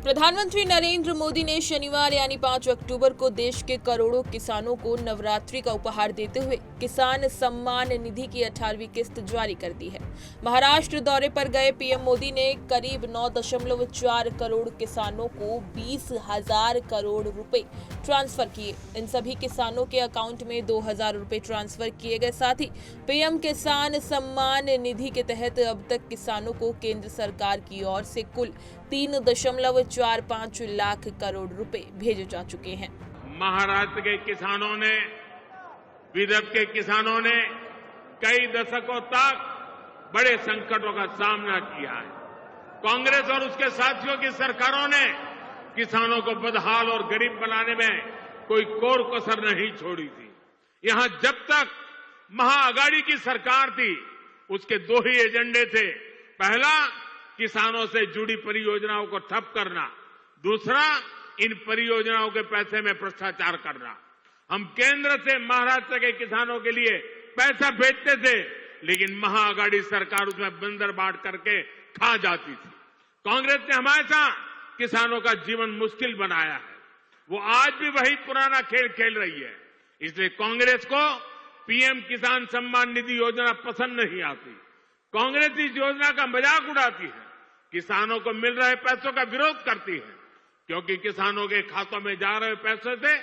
प्रधानमंत्री नरेंद्र मोदी ने शनिवार यानी 5 अक्टूबर को देश के करोड़ों किसानों को नवरात्रि का उपहार देते हुए किसान सम्मान निधि की 18वीं किस्त जारी कर दी है। महाराष्ट्र दौरे पर गए पीएम मोदी ने करीब 9.4 करोड़ किसानों को 20,000 करोड़ रुपए ट्रांसफर किए। इन सभी किसानों के अकाउंट में 2,000 रुपए ट्रांसफर किए गए। साथ ही पीएम किसान सम्मान निधि के तहत अब तक किसानों को केंद्र सरकार की ओर से कुल 3.45 लाख करोड़ रुपए भेजे जा चुके हैं। महाराष्ट्र के किसानों ने, विदर्भ के किसानों ने कई दशकों तक बड़े संकटों का सामना किया है। कांग्रेस और उसके साथियों की सरकारों ने किसानों को बदहाल और गरीब बनाने में कोई कोर कसर नहीं छोड़ी थी। यहां जब तक महाअघाड़ी की सरकार थी, उसके दो ही एजेंडे थे। पहला, किसानों से जुड़ी परियोजनाओं को ठप करना, दूसरा, इन परियोजनाओं के पैसे में भ्रष्टाचार करना। हम केंद्र से महाराष्ट्र के किसानों के लिए पैसा भेजते थे, लेकिन महाअघाड़ी सरकार उसमें बंदर बांट करके खा जाती थी। कांग्रेस ने हमेशा किसानों का जीवन मुश्किल बनाया है। वो आज भी वही पुराना खेल खेल रही है। इसलिए कांग्रेस को पीएम किसान सम्मान निधि योजना पसंद नहीं आती। कांग्रेस इस योजना का मजाक उड़ाती है, किसानों को मिल रहे पैसों का विरोध करती है, क्योंकि किसानों के खातों में जा रहे पैसों से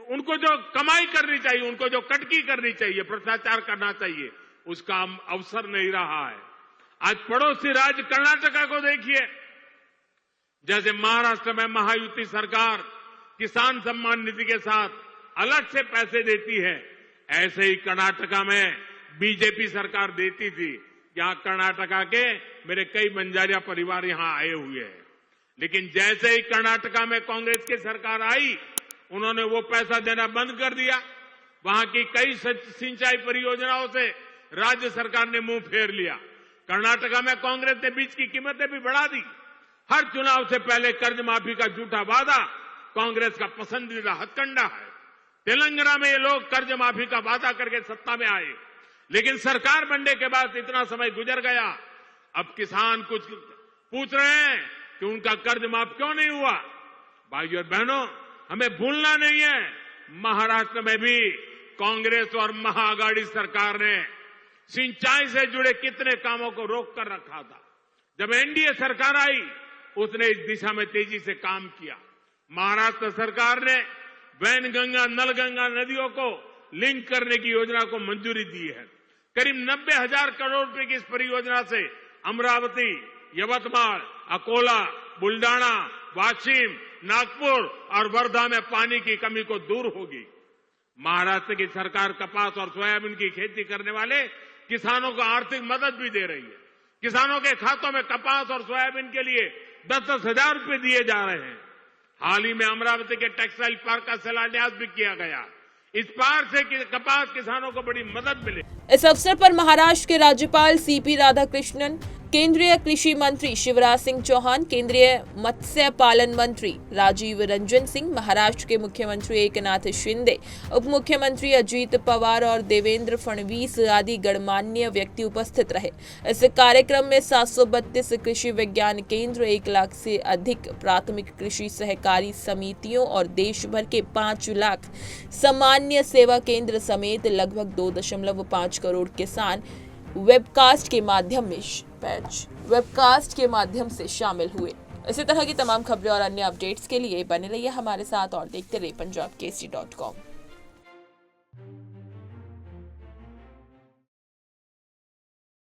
उनको जो कमाई करनी चाहिए, उनको जो कटकी करनी चाहिए, भ्रष्टाचार करना चाहिए, उसका अवसर नहीं रहा है। आज पड़ोसी राज्य कर्नाटका को देखिए, जैसे महाराष्ट्र में महायुति सरकार किसान सम्मान निधि के साथ अलग से पैसे देती है, ऐसे ही कर्नाटका में बीजेपी सरकार देती थी। यहां कर्नाटका के मेरे कई बंजारिया परिवार यहां आए हुए हैं, लेकिन जैसे ही कर्नाटका में कांग्रेस की सरकार आई, उन्होंने वो पैसा देना बंद कर दिया। वहां की कई सिंचाई परियोजनाओं से राज्य सरकार ने मुंह फेर लिया। कर्नाटका में कांग्रेस ने बीज की कीमतें भी बढ़ा दी। हर चुनाव से पहले कर्ज माफी का झूठा वादा कांग्रेस का पसंदीदा हथकंडा है। तेलंगाना में ये लोग कर्ज माफी का वादा करके सत्ता में आए, लेकिन सरकार बनने के बाद इतना समय गुजर गया, अब किसान कुछ पूछ रहे हैं कि उनका कर्ज माफ क्यों नहीं हुआ। भाइयों और बहनों, हमें भूलना नहीं है, महाराष्ट्र में भी कांग्रेस और महाअघाड़ी सरकार ने सिंचाई से जुड़े कितने कामों को रोक कर रखा था। जब एनडीए सरकार आई, उसने इस दिशा में तेजी से काम किया। महाराष्ट्र सरकार ने वैनगंगा, नलगंगा नदियों को लिंक करने की योजना को मंजूरी दी है। करीब 90,000 करोड़ रुपए की इस परियोजना से अमरावती, यवतमाल, अकोला, बुल्डाना, वाशिम, नागपुर और वर्धा में पानी की कमी को दूर होगी। महाराष्ट्र की सरकार कपास और सोयाबीन की खेती करने वाले किसानों को आर्थिक मदद भी दे रही है। किसानों के खातों में कपास और सोयाबीन के लिए 10-10 हजार रुपए दिए जा रहे हैं। हाल ही में अमरावती के टेक्सटाइल पार्क का शिलान्यास भी किया गया। इस पार से कपास किसानों को बड़ी मदद मिले। इस अवसर पर महाराष्ट्र के राज्यपाल सीपी राधाकृष्णन, केंद्रीय कृषि मंत्री शिवराज सिंह चौहान, केंद्रीय मत्स्य पालन मंत्री राजीव रंजन सिंह, महाराष्ट्र के मुख्यमंत्री एकनाथ शिंदे, उप मुख्यमंत्री अजित पवार और देवेंद्र फडणवीस आदि गणमान्य व्यक्ति उपस्थित रहे। इस कार्यक्रम में 732 कृषि विज्ञान केंद्र, 1 लाख से अधिक प्राथमिक कृषि सहकारी समितियों और देश भर के 5 लाख सामान्य सेवा केंद्र समेत लगभग 2.5 करोड़ किसान वेबकास्ट के माध्यम से शामिल हुए। इसी तरह की तमाम खबरें और अन्य अपडेट्स के लिए बने रहिए हमारे साथ और देखते रहिए punjabkesari.com।